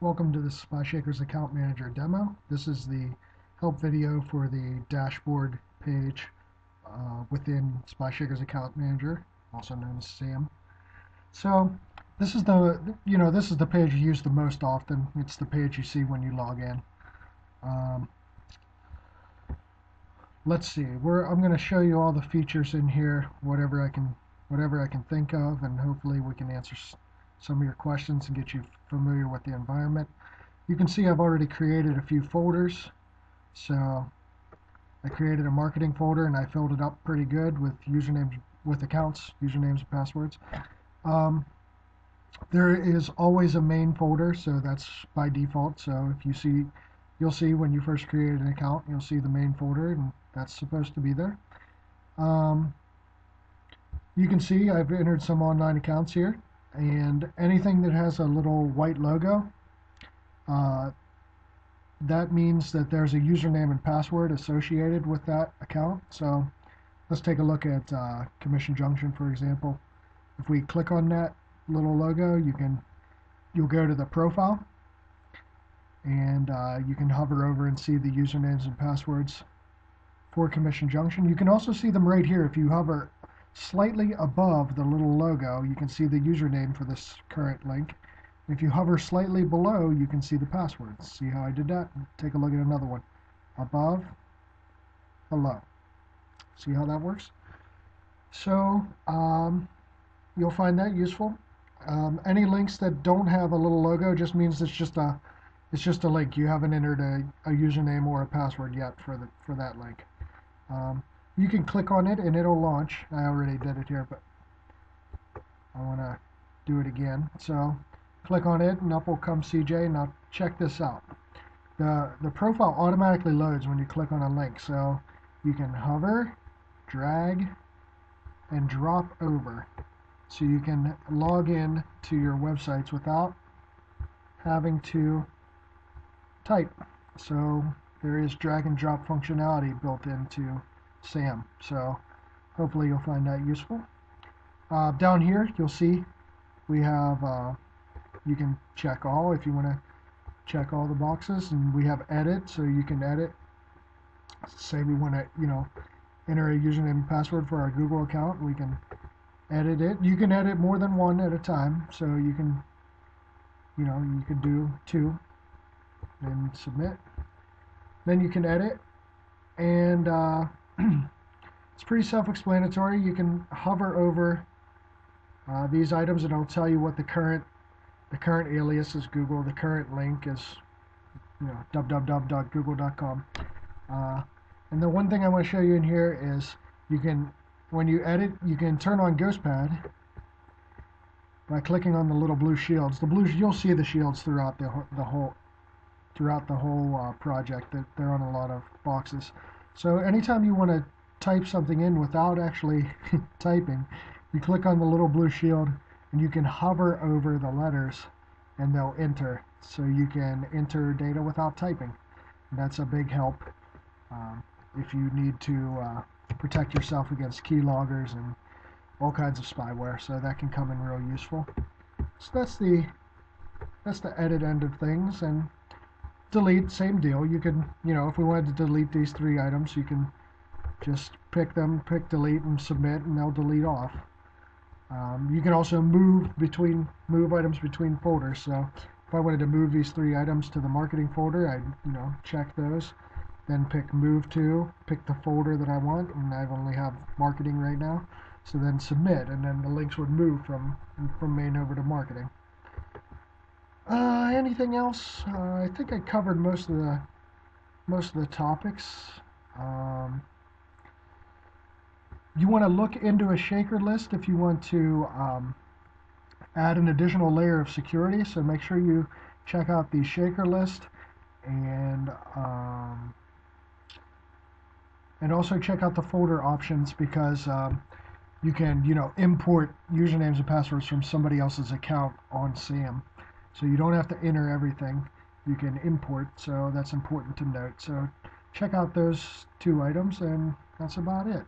Welcome to the Spyshakers Account Manager demo. This is the help video for the dashboard page within Spyshakers Account Manager, also known as SSAM. So this is the page you use the most often. It's the page you see when you log in. Let's see. I'm going to show you all the features in here, whatever I can think of, and hopefully we can answer some of your questions and get you familiar with the environment. You can see I've already created a few folders. So I created a marketing folder and I filled it up pretty good with usernames, with accounts, usernames and passwords. There is always a main folder, so that's by default. So if you'll see when you first create an account, you'll see the main folder, and that's supposed to be there. You can see I've entered some online accounts here, and anything that has a little white logo, that means that there's a username and password associated with that account. So let's take a look at Commission Junction, for example. If we click on that little logo, you'll go to the profile, and you can hover over and see the usernames and passwords for Commission Junction. You can also see them right here. If you hover slightly above the little logo, you can see the username for this current link. If you hover slightly below, you can see the passwords. See how I did that? Take a look at another one. Above, below. See how that works? So you'll find that useful. Any links that don't have a little logo just means it's just a link. You haven't entered a username or a password yet for that link. You can click on it and it'll launch. I already did it here, but I want to do it again. So click on it and up will come CJ. Now check this out. The profile automatically loads when you click on a link. So you can hover, drag, and drop over. So you can log in to your websites without having to type. So there is drag and drop functionality built into SAM. So hopefully you'll find that useful. Down here you'll see we have you can check all if you want to check all the boxes, and we have edit, so you can edit. Say we want to enter a username and password for our Google account, we can edit it. You can edit more than one at a time, so you can do two and submit. Then you can edit, and it's pretty self-explanatory. You can hover over these items and it'll tell you what the current alias is Google. The current link is www.google.com. And the one thing I want to show you in here is when you edit, you can turn on GhostPad by clicking on the little blue shields. You'll see the shields throughout the whole project. They're on a lot of boxes. So anytime you want to type something in without actually typing, you click on the little blue shield and you can hover over the letters and they'll enter. So you can enter data without typing. And that's a big help if you need to protect yourself against keyloggers and all kinds of spyware. So that can come in real useful. So that's the edit end of things. And delete, same deal. You can, if we wanted to delete these three items, you can just pick delete and submit, and they'll delete off. You can also move items between folders. So if I wanted to move these three items to the marketing folder, I'd check those, then pick move to, pick the folder that I want, and I only have marketing right now. So then submit, and then the links would move from main over to marketing. Anything else? I think I covered most of the topics. You want to look into a shaker list if you want to add an additional layer of security. So make sure you check out the shaker list, and also check out the folder options, because you can import usernames and passwords from somebody else's account on SAM. So you don't have to enter everything. You can import, so that's important to note. So check out those two items, and that's about it.